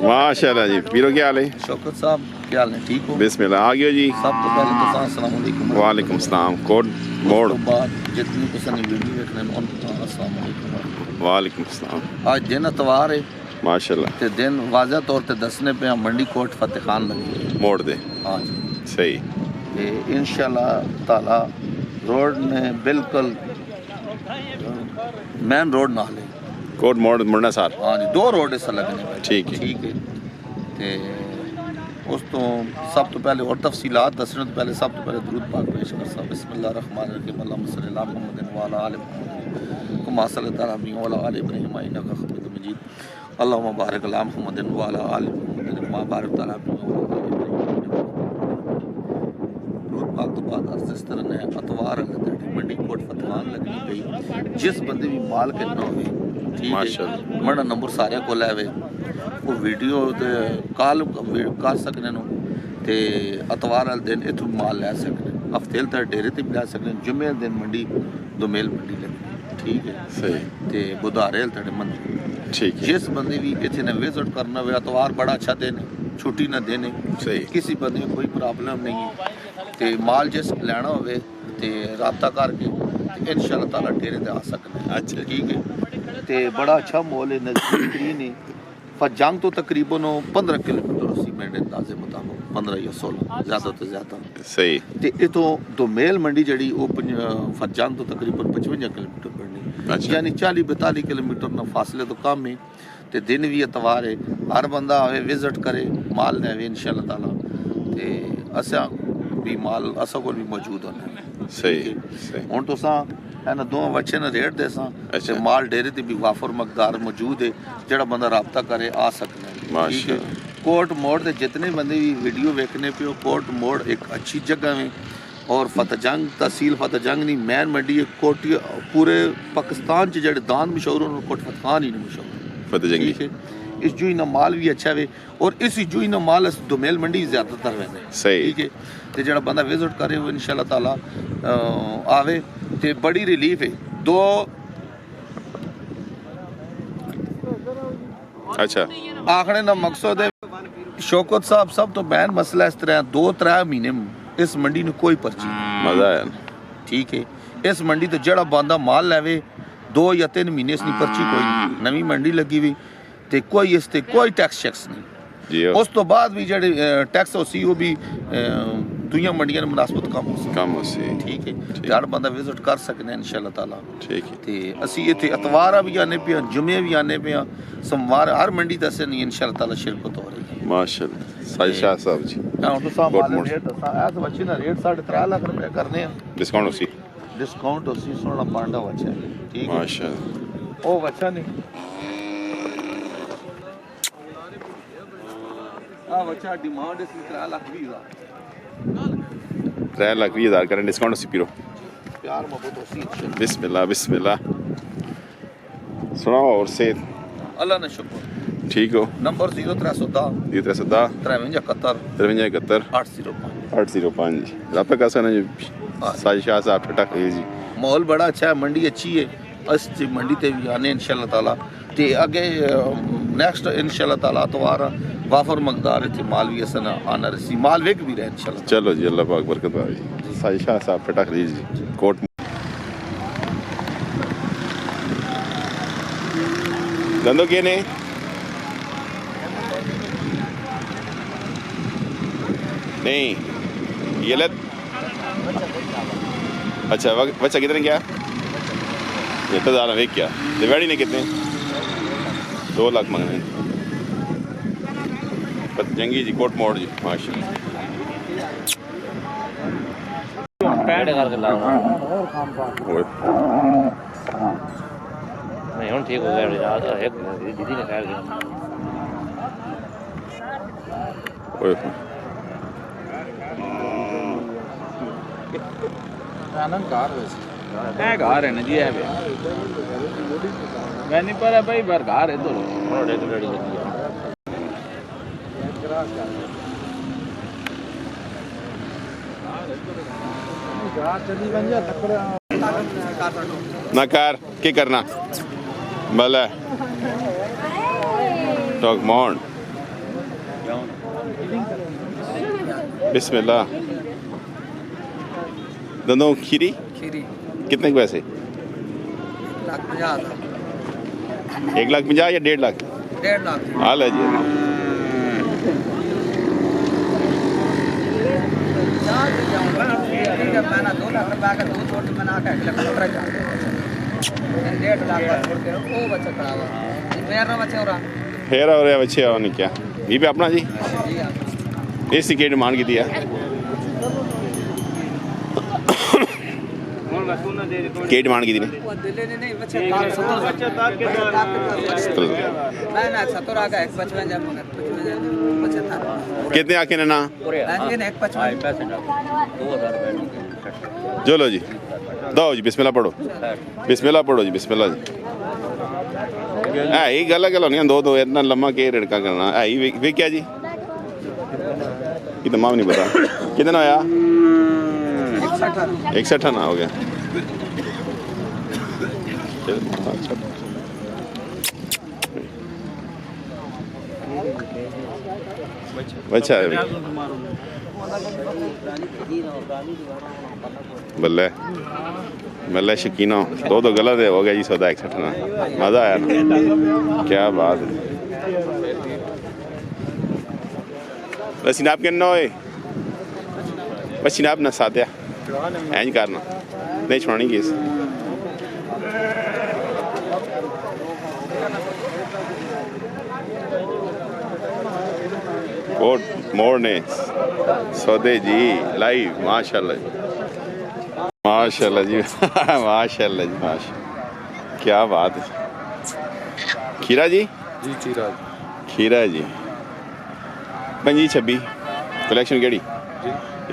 माशाल्लाह जी। पीरो क्या हाल है? शौकत साहब क्या हाल है? ठीक हो? बिस्मिल्लाह। आ गयो जी। सब तो पहले तो अस्सलाम वालेकुम। वालेकुम सलाम। कोड मोड़। तो बाद जितनी पसंद वीडियो देखने में अस्सलाम वालेकुम। वालेकुम सलाम। आज दिन इतवार है माशाल्लाह। ते दिन वाज़ह तौर पे दसने पे मंडी कोट फतेह खान लगी मोड़ दे। हाँ जी। सही। ते इंशाल्लाह ताला रोड ने बिल्कुल मेन रोड नाल है। कोट मोड़ मुड़ना सार। हाँ जी, दो रोड इस लगने। ठीक है। ठीक है। ते उस तो सब तो पहले और तफसीलात दसने तो पहले सब तो पहले दुरूद पाक पेश कर साहब। बिस्मिल्लाहिर्रहमानिर्रहीम। अल्लाहुम्मा सल्लि अला मुहम्मदिन व अला आलि मुहम्मद कमा सल्लैता अला इब्राहीम व अला आलि इब्राहीम इन्नका हमीदुम मजीद। अल्लाहुम्मा बारिक अला मुहम्मदिन व अला आलि मुहम्मदिन कमा बारकता अला इब्राहीम व अला आलि इब्राहीम। दुरूद पाक तो बाद अर्ज़ इस तरह ने अतवार मंडी कोट फतेह खान लगनी गई। जिस बंदे भी माल के ना होवे ठीक है मड़ा नंबर सारे को लैवे वो वीडियो ते कॉल कर सकने नो ते अतवार वाले दिन इथों माल लै सकने। हफ्ते तक डेरे ते भी लै सकने। जुम्मे दिन मंडी दोमेल मंडी लगनी ठीक है। सही। ते बुधारे तक मंडी ठीक है। जिस बंदे भी इतने ने विजिट करना हो अतवार बड़ा अच्छा दिन है, छुट्टी ना देने। सही। किसी बंदे को कोई प्रॉब्लम नहीं है ते माल जिस लैना हो ते राबता करके इंशाअल्लाह ताला डेरे ते आ सकने। अच्छा ठीक है। ते बड़ा अच्छा मॉल है, नज़दीक ने फजंग तो तकरीबन 15 किलोमीटर उसी मेरे अंदाजे मुताबिक 15 या 16 ज़्यादा तो ज़्यादा। सही। ते इतों दोमेल मंडी जड़ी वो फजंग तो तकरीबन 55 किलोमीटर पड़नी। अच्छा। यानी 40-42 किलोमीटर ना फासले तो कम है ते दिन भी इतवार है। हर बंदा आवे विजिट करे माल ले इंशाअल्लाह ताला ते असा भी माल असा को भी मौजूद होना। सही। सही। हुण तुसां है ना दो बच्चे ने रेट देसा अच्छा। ते माल डेरे ते भी वाफर मकदार मौजूद है जेड़ा बंदा राबता करे आ सकना है। माशाअल्लाह। कोट मोड़ के जितने बंदे भी वीडियो वेखने पे कोट मोड़ एक अच्छी जगह में और फतेहजंग तहसील फतेहजंग नहीं मैन मंडी कोटी पूरे पाकिस्तान च जेड़े दान मशहूर हैं कोट फतेह खान ही मशहूर फतेहजंगी। ठीक है। इस जुई ना माल भी अच्छा है और इस जुई ना माल दोमेल मंडी ज़्यादातर रहने। सही। ठीक है। तो जरा बंदा विजिट करे वो इंशाअल्लाह ताला आवे तो बड़ी रिलीफ है। दो अच्छा आखने ना मकसद है शौकत साहब सब तो बैन मसला इस तरह 2-3 महीने इस मंडी में कोई पर्ची मजा आया। ठीक है। इस मंडी तो जड़ा बंदा माल लैवे 2 या 3 महीने इसकी पर्ची कोई नहीं। नवी मंडी लगी हुई तो कोई इस ते कोई टैक्स शैक्स नहीं जी। उस तो बाद भी जेडे टैक्स हो सी वो भी दुनिया मंडियां ने मुनासबत कम हो सी ठीक है। हर बंदा विजिट कर सकने इंशाअल्लाह ताला। ठीक है। ते असी इत्थे इतवार भी आने पे जुमे भी आने पे सोमवार हर मंडी दसे नहीं इंशाअल्लाह ताला शिरकत हो रही है। माशाअल्लाह। साजिद शाह साहब जी। हां तो साहब माल रेट दसा ऐस बच्चे ना रेट 3.5 लाख रुपए करने हैं। डिस्काउंट उसी डिस्काउंट उसी सोना पांडा बच्चा ठीक है। माशाअल्लाह। ओ बच्चा नहीं आ बच्चा डिमांड इसकी 3 लाख 20 3 लाख 20,000 करें डिस्काउंट उसी पीरो प्यार मोहब्बत उसी। बिस्मिल्लाह बिस्मिल्लाह। सुनाओ और से अल्लाह ने शुक्र ठीक हो। नंबर 0310 310 53 71 805 805 रब्ता कैसा ना जी साजिद शाह साहब टक जी। माहौल बड़ा अच्छा है, मंडी अच्छी है। अस मंडी ते भी आने इंशाअल्लाह ताला ते आगे नेक्स्ट इंशाअल्लाह ताला अतवार वाफर मकदार इतने माल भी असन आना रसी माल वेग भी रहे इंशाअल्लाह। चलो जी अल्लाह पाक बरकत भाई। साजिद शाह साहब टक जी कोट धंधो के ने नहीं ये लत अच्छा बच्चा कितने क्या ये तो ज़्यादा वेक क्या दिवाड़ी ने कितने 2 लाख मांगने जंगी जी कोट मोड़ जी माशाल्लाह। नहीं हम ठीक हो गया एक दीदी ने खैर किया घर है ना जी है मैं नहीं पर भाई बार घर है तो ना कार क्या करना भला टॉक माउंट बिस्मिल्लाह। दोनों खीरी खीरी कितने के पैसे? 1,50,000 1,50,000 या 1.5 लाख? 1.5 लाख हाल है जी। मैंने 2 लाख रुपया का दूध छोड़ मैंने आके 1,15,000 1.5 लाख का छोड़ के वो बच्चा खड़ा हुआ मेरा बच्चा हो रहा फिर और बच्चे और नहीं क्या ये भी अपना जी इस की डिमांड की दिया क्या डिमांड की थी ने वो दिल्ली ने नहीं बच्चा 70 मैंने 70 आका 155 जब मगर 75 कितने आके ना लेकिन 155 जो लो जी दो जी बिस्मिल्लाह पढ़ो जी बिस्मिल्लाह जी है ही गल नहीं दो इतना लम्मा के रिड़का करना है ही वे क्या जी ये तो मां नहीं पता कितना होया 160 ना हो गया अच्छा बल्ले बल्ले शकीनो दो गलत है हो गया जी सौदा 61 ना मज़ा आया ना क्या बात है बस आप कितना होए बस आप ना साथ इंज करना नहीं छुड़ानी केस कोट मोड़ने सौदे जी लाइव माशाल्लाह जी माशाल्लाह जी क्या बात है खीरा जी खीरा जी 25-26 कलेक्शन केड़ी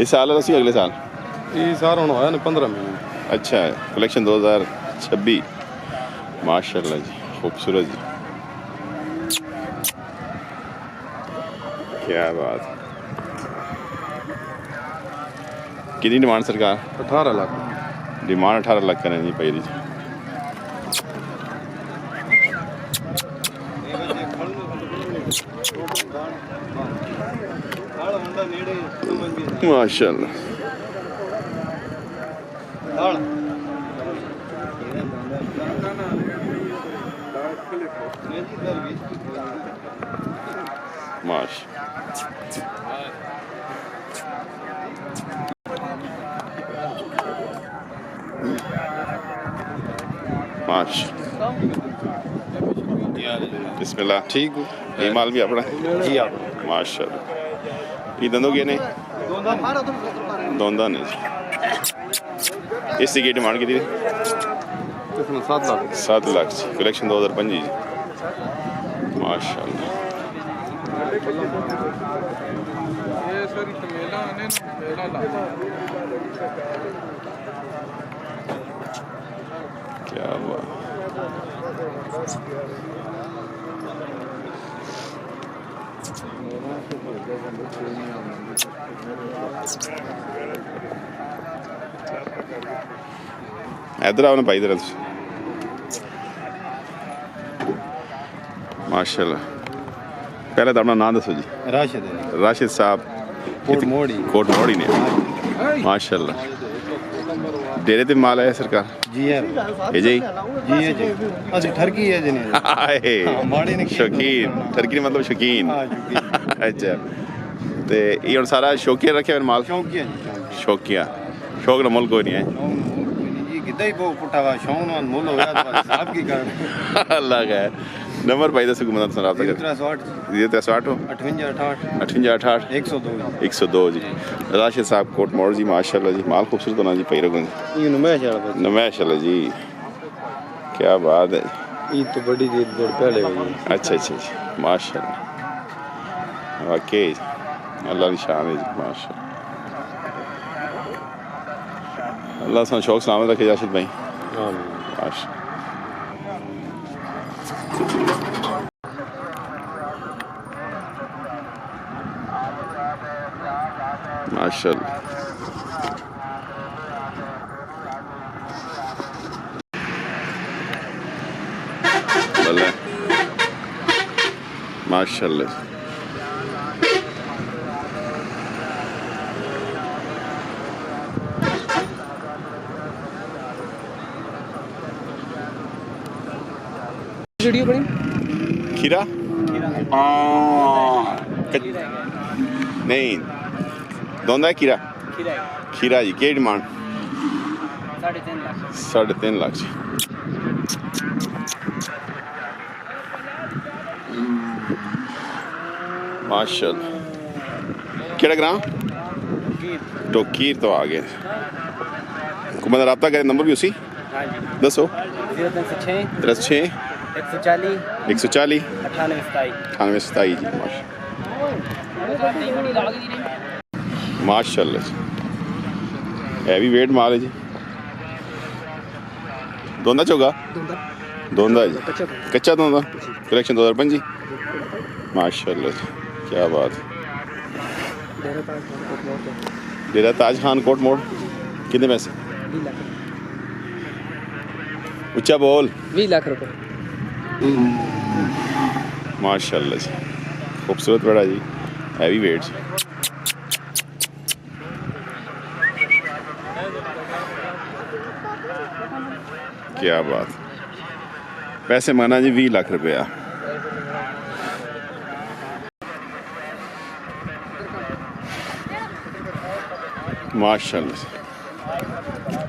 इस साल है अगले साल ये सारा होया ना 15 महीने अच्छा है कलेक्शन 2026 माशाल्लाह जी खूबसूरत जी क्या बात कितनी डिमांड सरकार 18 लाख डिमांड 18 लाख करें जी पहली माशाल्लाह बिस्मिल्लाह ठीक ये माल भी अपना जी आप माशाल्लाह ये दंदों के ने दोंदा ने इसकी डिमांड की थी इसमें 7 लाख 7 लाख कलेक्शन 2005 जी माशाल्लाह क्या बात इधर आओ ना भाई इधर माशाल्लाह पहले तो अपना नाम दसो जी राशिद साहब कोट मोड़ी ने माशाल्लाह डेरे ते माल है सरकार जी है ये जी असि ठरकी है जने शौकीन ठरकी मतलब शौकीन अच्छा ते ये और सारा शौकिया रखे हुए माल शौकिया शौक ना मुल्क कोई नहीं है कितना ही पुट्ठा हुआ शौक ना मुल हो गया साहब की कर अल्लाह का है नंबर भाई दस मदद से रब्ता कर 308 हो 58 102 जी राशिद साहब कोट मोड़ जी माशाल्लाह जी माल खूबसूरत होना जी पैरों ये नमैश जी क्या बात है ईद तो बड़ी देर पहले हुई अच्छा जी माशाल्लाह वाकई अल्लाह की शान है जी माशाल्लाह अल्लाह सा शौक सलामत रखे राशिद भाई माशाल्लाह माशाल्लाह माशाल्लाह वीडियो बनी खीरा नहीं दोंदा है खीरा खीरा जी क्या डिमांड 3.5 लाख जी माशाल्लाह केड़ा ग्राम टोकीर तो आ गए हुकूमत रब्ता करें नंबर भी उसी दसो 06 140 98 जी माशाल्लाह जी है भी वेट माल है जी दोंदा चोगा दोंदा जी कच्चा दोंदा कलेक्शन 2005 माशाल्लाह जी क्या बात है डेरा ताज खान कोट मोड़ कितने पैसे ऊंचा बोल 20 लाख रुपए माशाल्लाह जी खूबसूरत बड़ा जी हैवी वेट क्या बात पैसे माना जी 20 लाख रुपया माशाल्लाह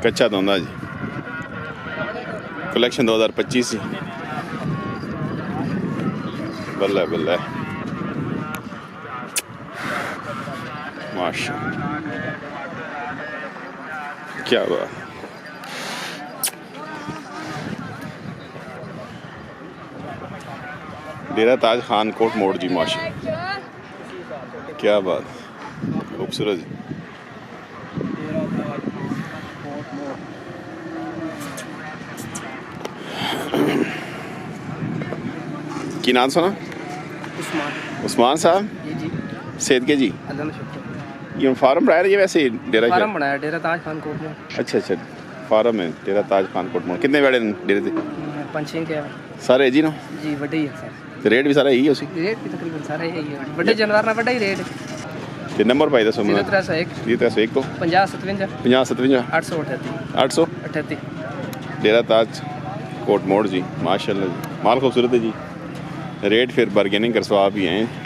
कच्चा दोंदा जी कलेक्शन 2025 जी बल्ला बल्ला माशाल्लाह क्या बात डेरा ताज खान कोट मोड़ जी माशाल्लाह क्या बात खूबसूरत जी की नाम सुना उस्मान साहब सैद के जी ये फार्म बनाया ये वैसे डेरा फार्म बनाया डेरा ताज खान कोट में अच्छा अच्छा फार्म है डेरा ताज खान कोट मोड़ कितने बड़े डेरे थे 5-6 के सारे जी ना जी वड्डे ही है सर ते रेट भी सारा यही उसी रेट भी तकरीबन सारा यही है वड्डे जानवर ना वड्डा ही रेट ते नंबर पाई दसो मैं 0301 0301 को 50 57 50 57 838 800 डेरा ताज कोट मोड़ जी माशाल्लाह जी माल खूबसूरत है जी रेट फिर बार्गेनिंग कर सो आप ही हैं